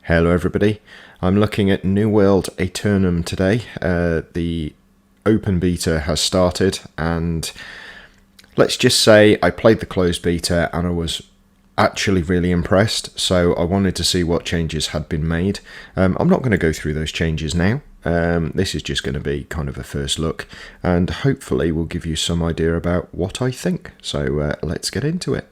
Hello everybody, I'm looking at New World Aeternum today. The open beta has started, and let's just say I played the closed beta and I was actually really impressed, so I wanted to see what changes had been made. I'm not going to go through those changes now. This is just going to be kind of a first look, and hopefully will give you some idea about what I think. So let's get into it.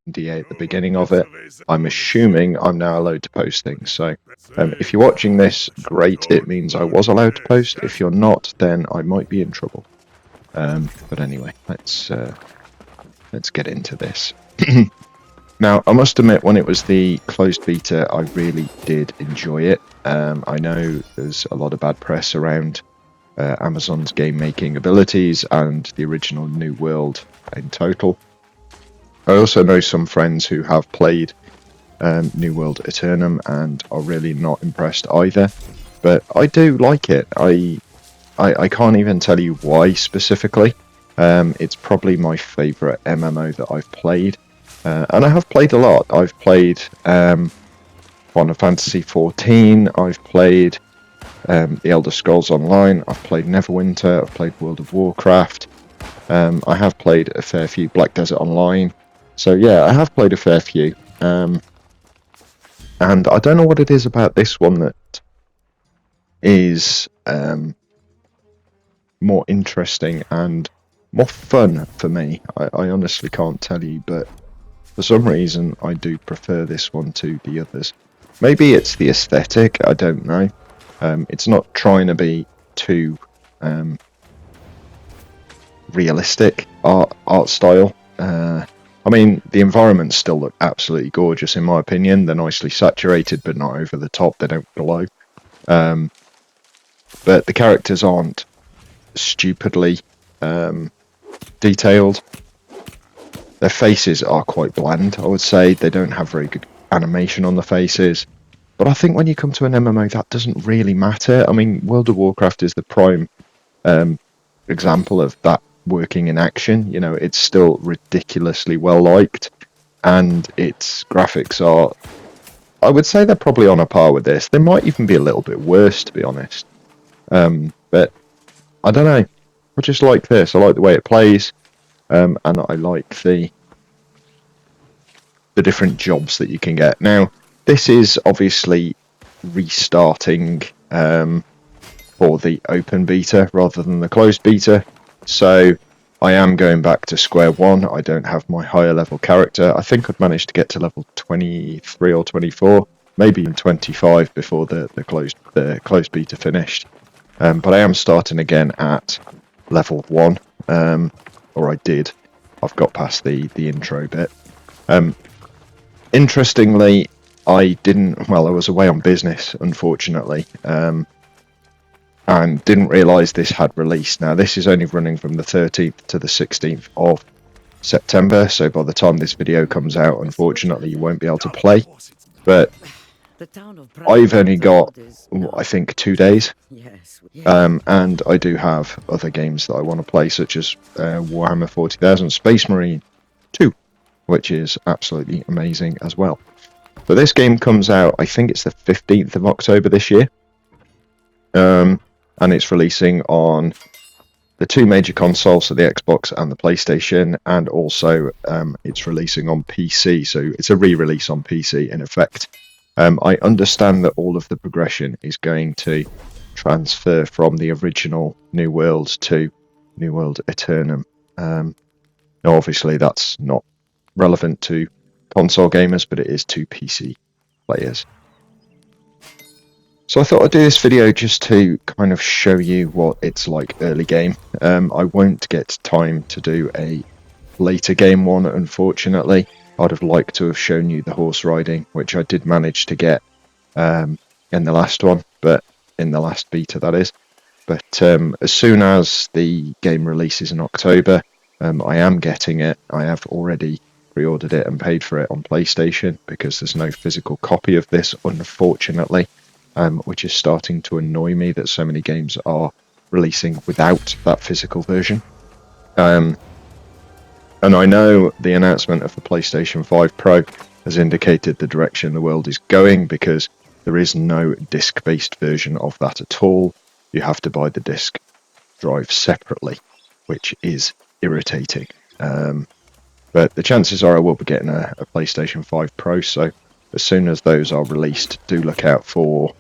NDA at the beginning of it. I'm assuming I'm now allowed to post things. So if you're watching this, great. It means I was allowed to post. If you're not, then I might be in trouble. But anyway, let's get into this. Now, I must admit, when it was the closed beta, I really did enjoy it. I know there's a lot of bad press around Amazon's game-making abilities and the original New World in total. I also know some friends who have played New World Aeternum and are really not impressed either, but I do like it. I can't even tell you why specifically. It's probably my favourite MMO that I've played, and I have played a lot. I've played Final Fantasy XIV, I've played The Elder Scrolls Online, I've played Neverwinter, I've played World of Warcraft, I have played a fair few Black Desert Online. So yeah, I have played a fair few, and I don't know what it is about this one that is more interesting and more fun for me. I honestly can't tell you, but for some reason I do prefer this one to the others. Maybe it's the aesthetic, I don't know. It's not trying to be too realistic art style. I mean, the environments still look absolutely gorgeous in my opinion. They're nicely saturated, but not over the top. They don't glow. But the characters aren't stupidly detailed. Their faces are quite bland, I would say. They don't have very good animation on the faces. But I think when you come to an MMO, that doesn't really matter. I mean, World of Warcraft is the prime example of that working in action. You know, it's still ridiculously well liked, and its graphics are, I would say, they're probably on a par with this. They might even be a little bit worse, to be honest. But I don't know, I just like this. I like the way it plays, and I like the different jobs that you can get. Now, this is obviously restarting for the open beta rather than the closed beta. So I am going back to square one. I don't have my higher level character. I think I'd managed to get to level 23 or 24, maybe even 25 before the closed beta finished. But I am starting again at level 1, or I did. I've got past the intro bit. Interestingly, I was away on business, unfortunately. And didn't realise this had released. Now, this is only running from the 13th to the 16th of September, so by the time this video comes out, unfortunately, you won't be able to play. But I've only got, I think, 2 days, and I do have other games that I want to play, such as Warhammer 40,000 Space Marine 2, which is absolutely amazing as well. But this game comes out, I think it's the 15th of October this year. And it's releasing on the two major consoles, so the Xbox and the PlayStation, and also it's releasing on PC, so it's a re-release on PC in effect. I understand that all of the progression is going to transfer from the original New World to New World Aeternum. Now, obviously, that's not relevant to console gamers, but it is to PC players. So I thought I'd do this video just to kind of show you what it's like early game. I won't get time to do a later game one, unfortunately. I'd have liked to have shown you the horse riding, which I did manage to get in the last one, but in the last beta, that is. But as soon as the game releases in October, I am getting it. I have already pre-ordered it and paid for it on PlayStation because there's no physical copy of this, unfortunately. Which is starting to annoy me that so many games are releasing without that physical version. And I know the announcement of the PlayStation 5 Pro has indicated the direction the world is going, because There is no disc-based version of that at all. You have to buy the disc drive separately, which is irritating. But the chances are I will be getting a PlayStation 5 Pro, so as soon as those are released, do look out for...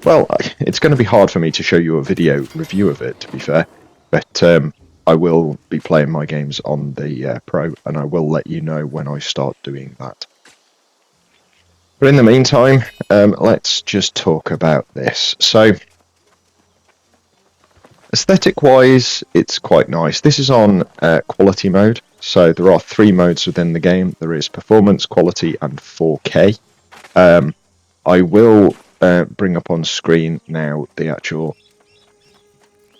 well, it's going to be hard for me to show you a video review of it, to be fair, but I will be playing my games on the Pro, and I will let you know when I start doing that. But in the meantime, let's just talk about this. So, aesthetic-wise, it's quite nice. This is on quality mode, so there are 3 modes within the game. There is performance, quality, and 4K. I will bring up on screen now the actual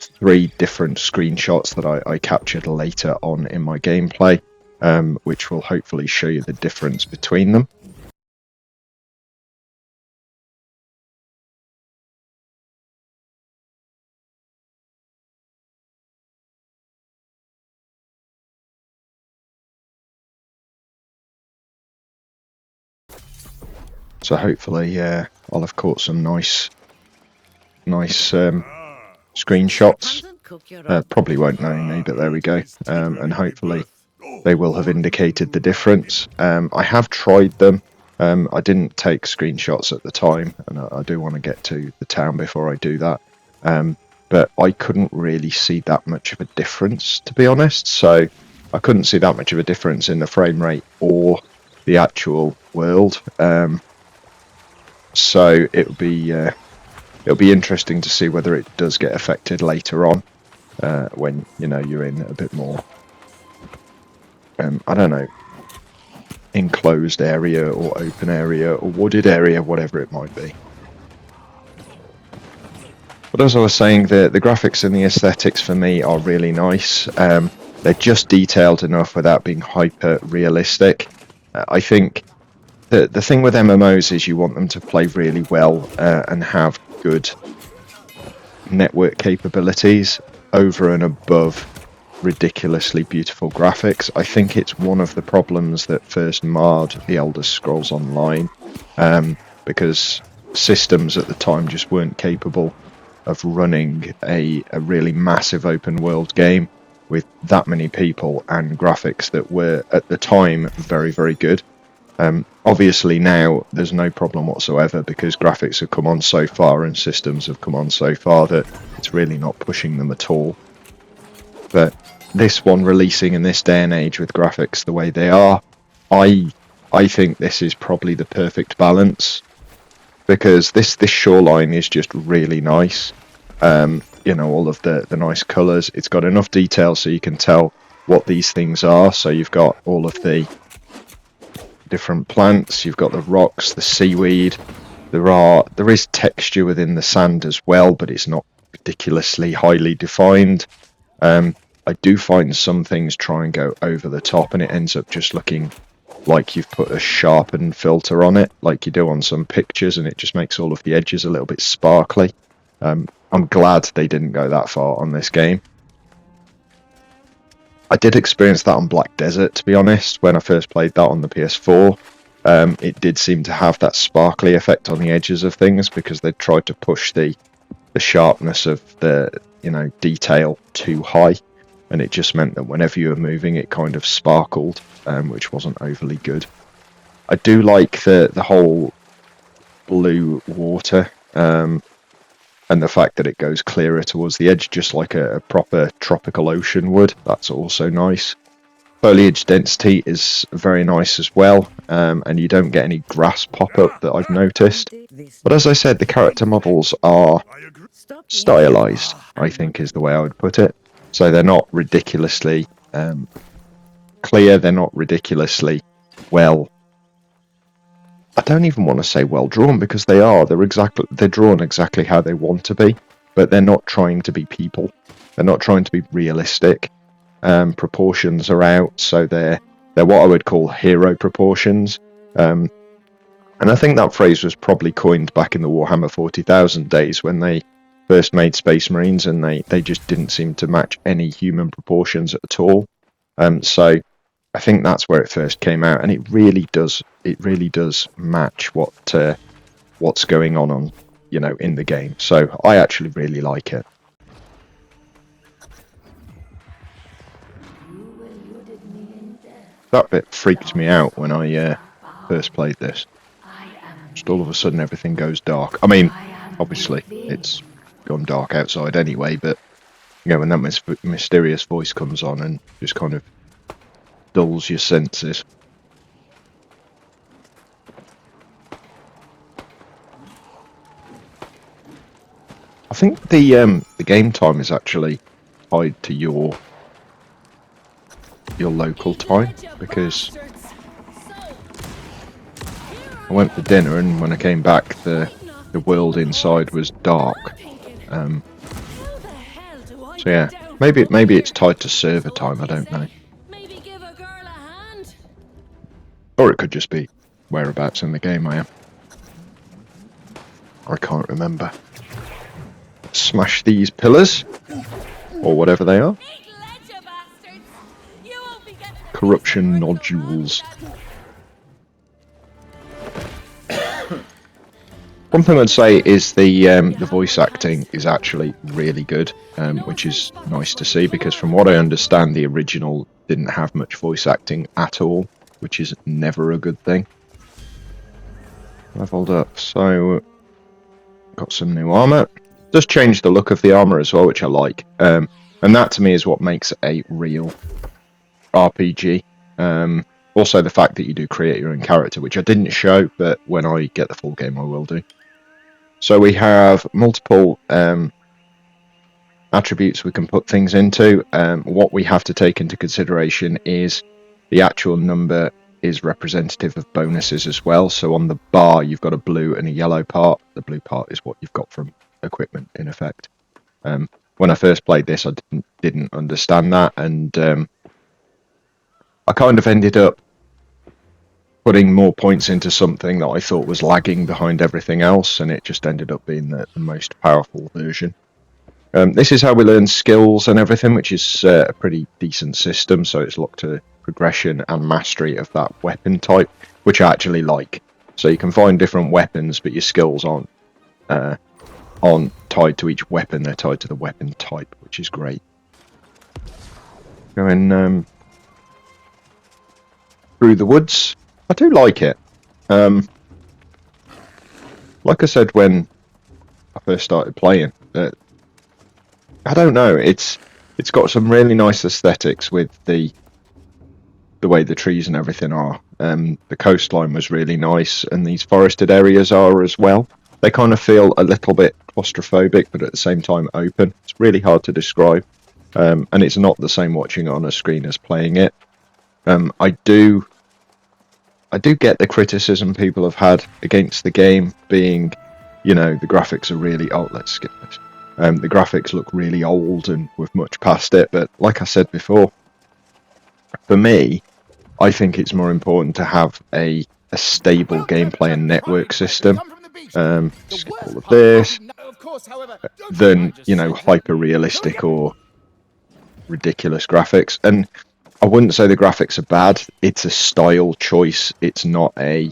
3 different screenshots that I captured later on in my gameplay, which will hopefully show you the difference between them. So hopefully I'll have caught some nice screenshots. Probably won't know me, but there we go. And hopefully they will have indicated the difference. I have tried them. I didn't take screenshots at the time, and I do want to get to the town before I do that. But I couldn't really see that much of a difference, to be honest. So I couldn't see that much of a difference in the frame rate or the actual world. So it'll be interesting to see whether it does get affected later on, when you're in a bit more, I don't know, enclosed area or open area or wooded area, whatever it might be. But as I was saying, the graphics and the aesthetics for me are really nice. They're just detailed enough without being hyper realistic. I think the thing with MMOs is you want them to play really well and have good network capabilities over and above ridiculously beautiful graphics. I think it's one of the problems that first marred the Elder Scrolls Online, because systems at the time just weren't capable of running a really massive open world game with that many people and graphics that were at the time very, very good. Obviously now there's no problem whatsoever because graphics have come on so far and systems have come on so far that it's really not pushing them at all. But this one releasing in this day and age with graphics the way they are, I think this is probably the perfect balance, because this shoreline is just really nice. All of the nice colours. It's got enough detail so you can tell what these things are. So you've got all of the different plants, you've got the rocks, the seaweed. There is texture within the sand as well, but it's not ridiculously highly defined. I do find some things try and go over the top and it ends up just looking like you've put a sharpened filter on it, like you do on some pictures, and it just makes all of the edges a little bit sparkly. I'm glad they didn't go that far on this game. I did experience that on Black Desert, to be honest, when I first played that on the PS4. It did seem to have that sparkly effect on the edges of things because they tried to push the sharpness of the detail too high, and it just meant that whenever you were moving it kind of sparkled, which wasn't overly good. I do like the whole blue water, and the fact that it goes clearer towards the edge, just like a proper tropical ocean would. That's also nice. Foliage density is very nice as well, and you don't get any grass pop-up that I've noticed. But as I said, the character models are stylized, I think is the way I would put it. So they're not ridiculously clear, they're not ridiculously well... I don't even want to say well drawn, because they are. They're drawn exactly how they want to be, but they're not trying to be people. They're not trying to be realistic. Proportions are out, so they're what I would call hero proportions. And I think that phrase was probably coined back in the Warhammer 40,000 days when they first made Space Marines, and they just didn't seem to match any human proportions at all. So I think that's where it first came out, and it really does match what what's going on in the game. So I actually really like it. That bit freaked me out when I first played this. Just all of a sudden everything goes dark. I mean, obviously it's gone dark outside anyway, but when that mysterious voice comes on and just kind of dulls your senses. I think the game time is actually tied to your local time, because I went for dinner and when I came back the world inside was dark. So yeah, maybe it's tied to server time, I don't know. Or it could just be whereabouts in the game I am. I can't remember. Smash these pillars, or whatever they are. Corruption nodules. One thing I'd say is the voice acting is actually really good, which is nice to see, because from what I understand, the original didn't have much voice acting at all, which is never a good thing. Leveled up, so got some new armor. Does change the look of the armor as well, which I like, and that to me is what makes it a real RPG. Also the fact that you do create your own character, which I didn't show, but when I get the full game I will do. So we have multiple attributes we can put things into. What we have to take into consideration is the actual number is representative of bonuses as well. So on the bar you've got a blue and a yellow part. The blue part is what you've got from equipment in effect. When I first played this I didn't understand that, and I kind of ended up putting more points into something that I thought was lagging behind everything else, and it just ended up being the most powerful version. This is how we learn skills and everything, which is a pretty decent system, so it's locked to progression and mastery of that weapon type, which I actually like. So you can find different weapons, but your skills aren't tied to each weapon, they're tied to the weapon type, which is great. Going through the woods. I do like it. Like I said when I first started playing, I don't know, it's got some really nice aesthetics with the way the trees and everything are. The coastline was really nice, and these forested areas are as well. They kind of feel a little bit claustrophobic, but at the same time open. It's really hard to describe, and it's not the same watching it on a screen as playing it. I do get the criticism people have had against the game being, the graphics are really old. Let's skip this. The graphics look really old and we've much past it, but like I said before, for me, I think it's more important to have a stable gameplay and network system, skip all of this, than, hyper-realistic or ridiculous graphics. And I wouldn't say the graphics are bad, it's a style choice, it's not a,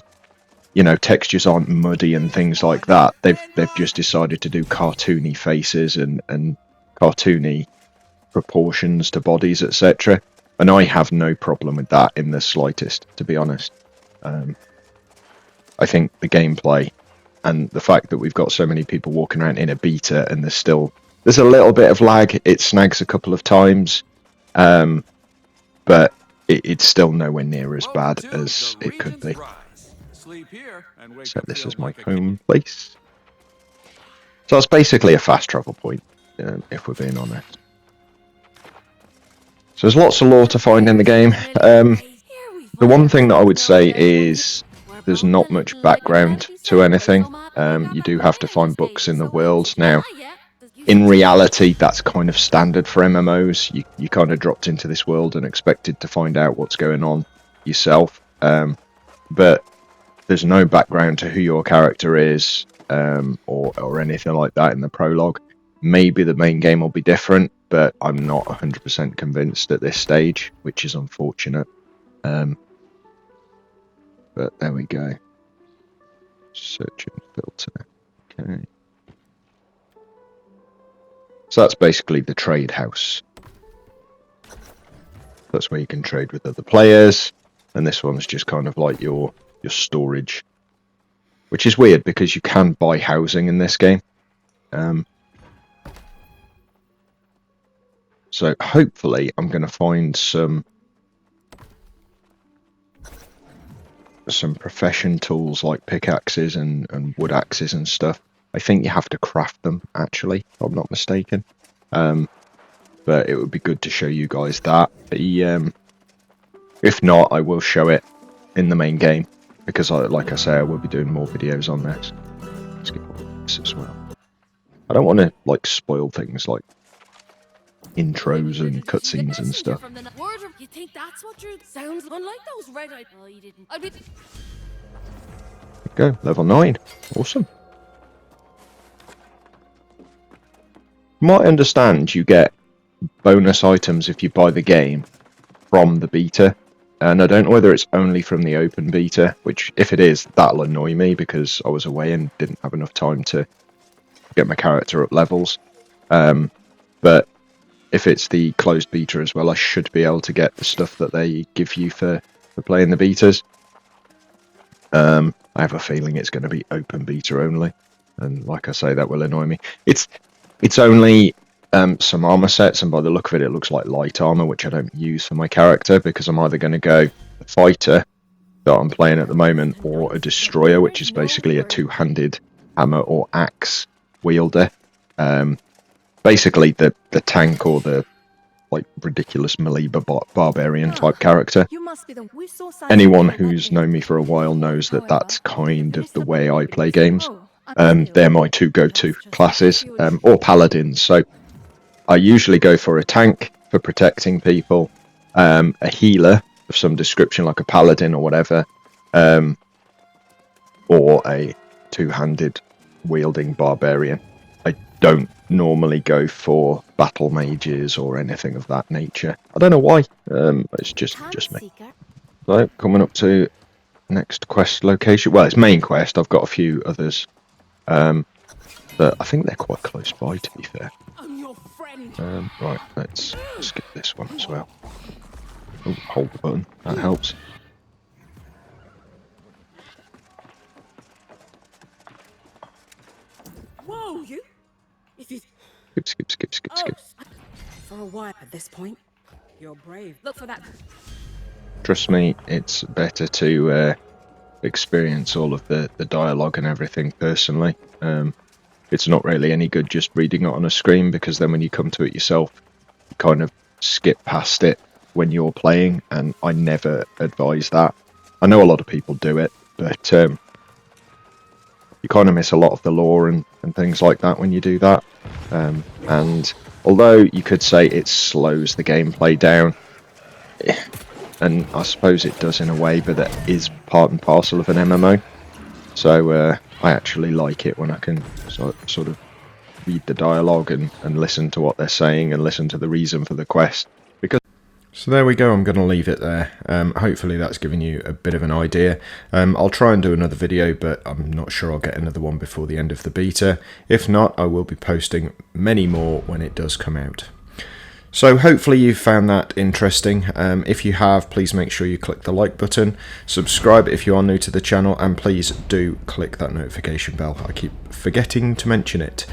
textures aren't muddy and things like that. They've just decided to do cartoony faces and cartoony proportions to bodies, etc. And I have no problem with that in the slightest, to be honest. I think the gameplay and the fact that we've got so many people walking around in a beta and there's a little bit of lag, it snags a couple of times. But it's still nowhere near as bad as it could be. Set this as my home place. So it's basically a fast travel point, if we're being honest. So there's lots of lore to find in the game. The one thing that I would say is there's not much background to anything. You do have to find books in the world. Now, in reality, that's kind of standard for MMOs. You kind of dropped into this world and expected to find out what's going on yourself. But there's no background to who your character is, or anything like that in the prologue. Maybe the main game will be different, but I'm not 100% convinced at this stage, which is unfortunate. But there we go. Search and filter. Okay. So that's basically the trade house. That's where you can trade with other players, and this one's just kind of like your storage, which is weird because you can buy housing in this game. So hopefully I'm going to find some profession tools like pickaxes and wood axes and stuff. I think you have to craft them, actually, if I'm not mistaken. But it would be good to show you guys that. If not, I will show it in the main game, because like I say, I will be doing more videos on this. Let's get all of this as well. I don't want to like spoil things like intros and cutscenes and stuff. You think that's what you sounds unlike those red-eyed? Oh, you didn't. Go, level 9. Awesome. From what I understand, you get bonus items if you buy the game from the beta. And I don't know whether it's only from the open beta, which if it is, that'll annoy me because I was away and didn't have enough time to get my character up levels. But if it's the closed beta as well, I should be able to get the stuff that they give you for playing the betas. I have a feeling it's going to be open beta only, and like I say, that will annoy me. It's only some armor sets, and by the look of it, it looks like light armor, which I don't use for my character because I'm either going to go a fighter that I'm playing at the moment, or a destroyer, which is basically a two-handed hammer or axe wielder. Basically the tank or the like ridiculous melee barbarian type character. Anyone who's known me for a while knows that that's kind of the way I play games. They're my two go-to classes, or paladins. So I usually go for a tank for protecting people, a healer of some description like a paladin or whatever, or a two-handed wielding barbarian. I don't normally go for battle mages or anything of that nature. I don't know why. It's just me. So coming up to next quest location. Well, it's main quest. I've got a few others, but I think they're quite close by, to be fair. Right, let's skip this one as well. Oh, hold the button. That helps. Whoa, you! Skip. For a while at this point, you're brave. Look for that. Trust me, it's better to experience all of the dialogue and everything personally. It's not really any good just reading it on a screen, because then when you come to it yourself, you kind of skip past it when you're playing, and I never advise that. I know a lot of people do it, but you kind of miss a lot of the lore and things like that when you do that. And although you could say it slows the gameplay down, and I suppose it does in a way, but that is part and parcel of an MMO. So I actually like it when I can sort of read the dialogue and listen to what they're saying and listen to the reason for the quest. So there we go, I'm going to leave it there. Hopefully that's given you a bit of an idea. I'll try and do another video, but I'm not sure I'll get another one before the end of the beta. If not, I will be posting many more when it does come out. So hopefully you found that interesting. If you have, please make sure you click the like button, subscribe if you are new to the channel, and please do click that notification bell. I keep forgetting to mention it.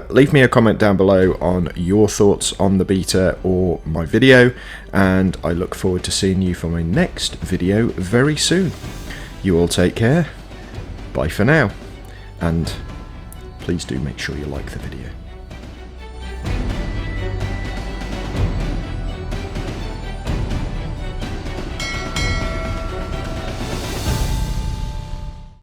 Leave me a comment down below on your thoughts on the beta or my video, and I look forward to seeing you for my next video very soon. You all take care, bye for now, and please do make sure you like the video.